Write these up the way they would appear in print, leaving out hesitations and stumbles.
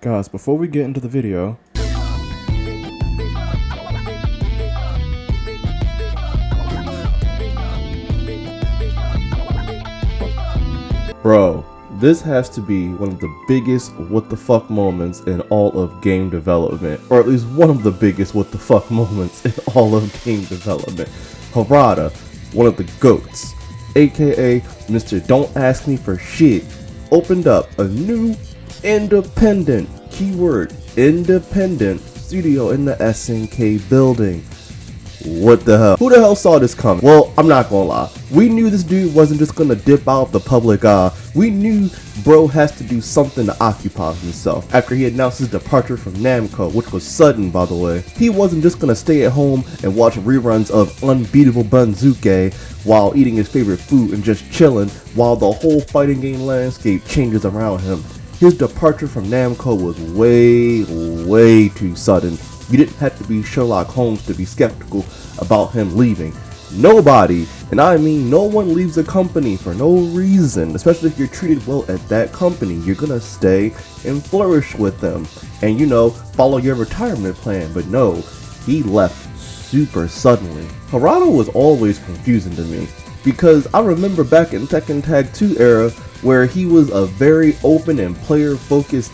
Guys, before we get into the video, bro, this has to be one of the biggest what the fuck moments in all of game development, or at least one of the biggest what the fuck moments in all of game development. Harada, one of the GOATs, aka Mr. Don't Ask Me for Shit, opened up a new independent, keyword independent studio in the SNK building. What the hell? Who the hell saw this coming? Well, I'm not gonna lie. We knew this dude wasn't just gonna dip out of the public eye. We knew bro has to do something to occupy himself after he announced his departure from Namco, which was sudden, by the way. He wasn't just gonna stay at home and watch reruns of Unbeatable Banzuke while eating his favorite food and just chilling while the whole fighting game landscape changes around him. His departure from Namco was way too sudden. You didn't have to be Sherlock Holmes to be skeptical about him leaving. Nobody, and I mean no one, leaves a company for no reason, especially if you're treated well at that company. You're gonna stay and flourish with them and, you know, follow your retirement plan. But no, he left super suddenly. Harada was always confusing to me because I remember back in Tekken Tag 2 era where he was a very open and player focused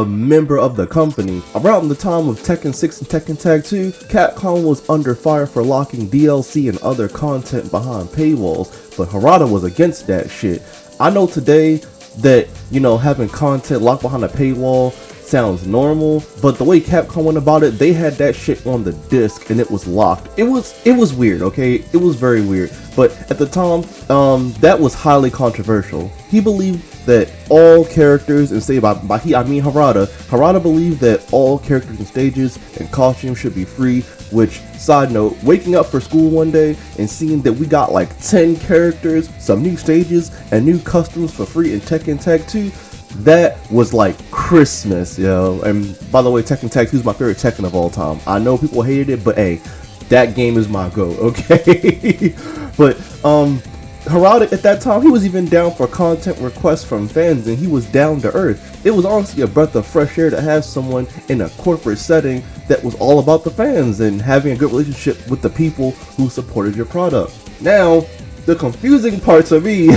member of the company. Around the time of Tekken 6 and Tekken Tag 2, Capcom was under fire for locking DLC and other content behind paywalls, but Harada was against that shit. I know today that, you know, having content locked behind a paywall sounds normal, but the way Capcom went about it, they had that shit on the disc and it was locked. It was weird, okay? It was very weird, but at the time, that was highly controversial. He believed that all characters, and say by he I mean Harada believed that all characters and stages and costumes should be free, which, side note, waking up for school one day and seeing that we got like 10 characters, some new stages, and new customs for free in Tekken Tag 2, that was like Christmas, yo. And by the way, Tekken Tag 2 is my favorite Tekken of all time. I know people hated it, but hey, that game is my go, okay? But Harada at that time, he was even down for content requests from fans, and he was down to earth. It was honestly a breath of fresh air to have someone in a corporate setting that was all about the fans and having a good relationship with the people who supported your product. Now, the confusing part to me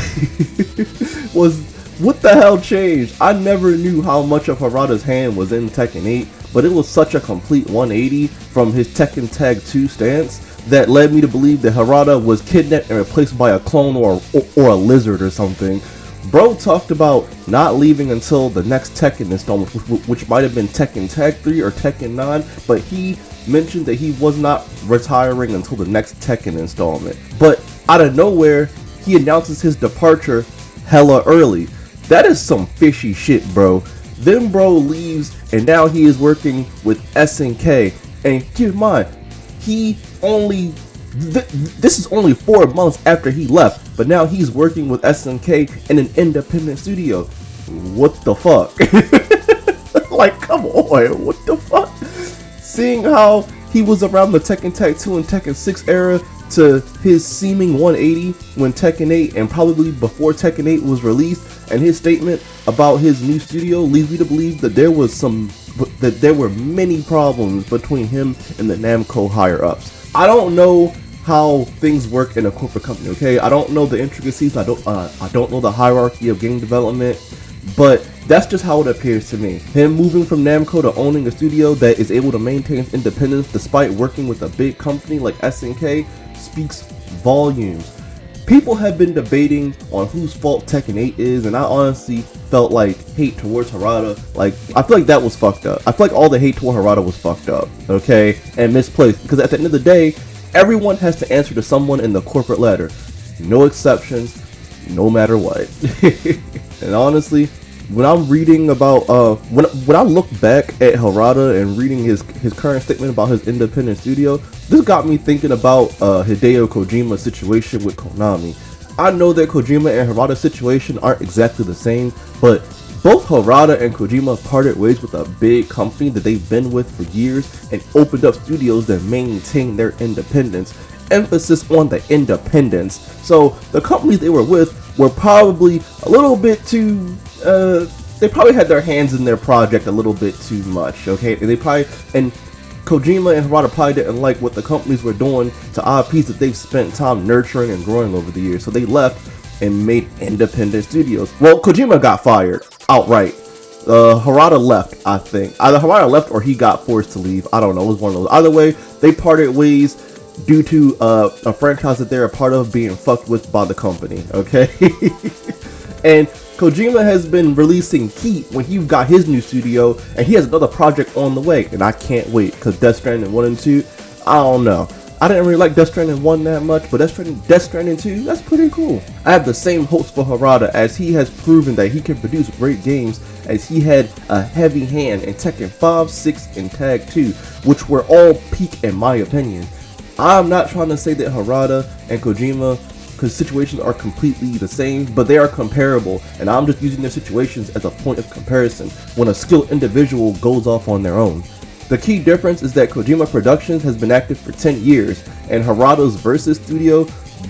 was, what the hell changed? I never knew how much of Harada's hand was in Tekken 8, but it was such a complete 180 from his Tekken Tag 2 stance that led me to believe that Harada was kidnapped and replaced by a clone or a lizard or something. Bro talked about not leaving until the next Tekken installment, which might have been Tekken Tag 3 or Tekken 9, but he mentioned that he was not retiring until the next Tekken installment. But out of nowhere, he announces his departure hella early. That is some fishy shit, bro. Then bro leaves and now he is working with SNK. And keep in mind, he only this is only 4 months after he left, but now he's working with SNK in an independent studio. What the fuck? Like, come on, what the fuck? Seeing how he was around the Tekken Tag 2 and Tekken 6 era to his seeming 180 when Tekken 8 and probably before Tekken 8 was released, and his statement about his new studio leads me to believe that there were many problems between him and the Namco higher ups. I don't know how things work in a corporate company, okay? I don't know the intricacies. I don't know the hierarchy of game development, but that's just how it appears to me. Him moving from Namco to owning a studio that is able to maintain its independence despite working with a big company like SNK speaks volumes. People have been debating on whose fault Tekken 8 is, and I honestly felt like hate towards Harada, like, I feel like that was fucked up. I feel like all the hate toward Harada was fucked up, okay, and misplaced, because at the end of the day, everyone has to answer to someone in the corporate ladder. No exceptions, no matter what. And honestly, when I'm reading about, when I look back at Harada and reading his current statement about his independent studio, this got me thinking about Hideo Kojima's situation with Konami. I know that Kojima and Harada's situation aren't exactly the same, but both Harada and Kojima parted ways with a big company that they've been with for years and opened up studios that maintain their independence. Emphasis on the independence. So the companies they were with were probably a little bit too they probably had their hands in their project a little bit too much, okay? And Kojima and Harada probably didn't like what the companies were doing to IPs that they've spent time nurturing and growing over the years. So they left and made independent studios. Well, Kojima got fired outright. Harada left, I think. Either Harada left or he got forced to leave. I don't know. It was one of those. Either way, they parted ways due to a franchise that they're a part of being fucked with by the company, okay? And Kojima has been releasing heat when he got his new studio, and he has another project on the way, and I can't wait, because Death Stranding 1 and 2, I don't know. I didn't really like Death Stranding 1 that much, but Death Stranding 2, that's pretty cool. I have the same hopes for Harada, as he has proven that he can produce great games, as he had a heavy hand in Tekken 5, 6, and Tag 2, which were all peak in my opinion. I'm not trying to say that Harada and Kojima, because situations are completely the same, but they are comparable, and I'm just using their situations as a point of comparison when a skilled individual goes off on their own. The key difference is that Kojima Productions has been active for 10 years, and Harada's Versus Studio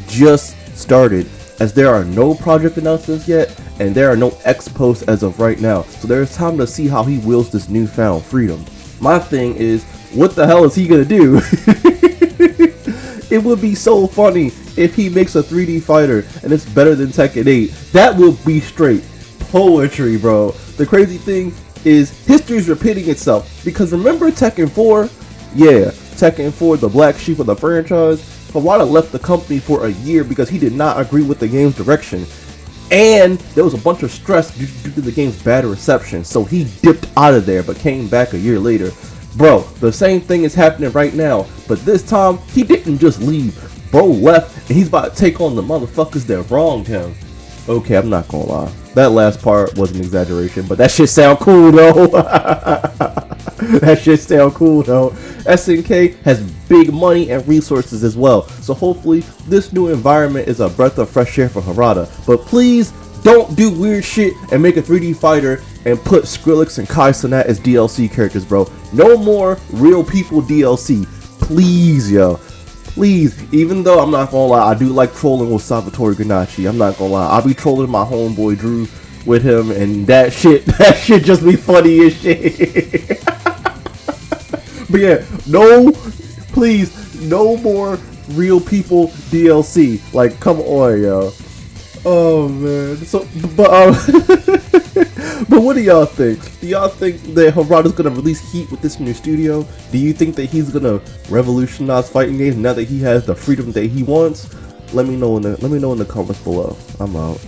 just started, as there are no project announcements yet, and there are no expos as of right now, so there's time to see how he wields this newfound freedom. My thing is, what the hell is he gonna do? It would be so funny if he makes a 3D fighter and it's better than Tekken 8. That would be straight poetry, bro. The crazy thing is history is repeating itself, because remember Tekken 4? Yeah, Tekken 4, the black sheep of the franchise. Harada left the company for a year because he did not agree with the game's direction, and there was a bunch of stress due to the game's bad reception, so he dipped out of there but came back a year later. Bro, the same thing is happening right now, but this time, he didn't just leave. Bro left, and he's about to take on the motherfuckers that wronged him. Okay, I'm not gonna lie. That last part was an exaggeration, but that shit sound cool though. That shit sound cool though. SNK has big money and resources as well, so hopefully this new environment is a breath of fresh air for Harada. But please, don't do weird shit and make a 3D fighter and put Skrillex and Kai Cenat as DLC characters, bro. No more real people DLC. Please, yo. Please. Even though I'm not gonna lie, I do like trolling with Salvatore Ganacci. I'm not gonna lie. I'll be trolling my homeboy Drew with him, and that shit just be funny as shit. But yeah, no, please, no more real people DLC. Like, come on, yo. Oh man. So, but but what do y'all think? Do y'all think that Harada's gonna release heat with this new studio? Do you think that he's gonna revolutionize fighting games now that he has the freedom that he wants? Let me know in the comments below. I'm out.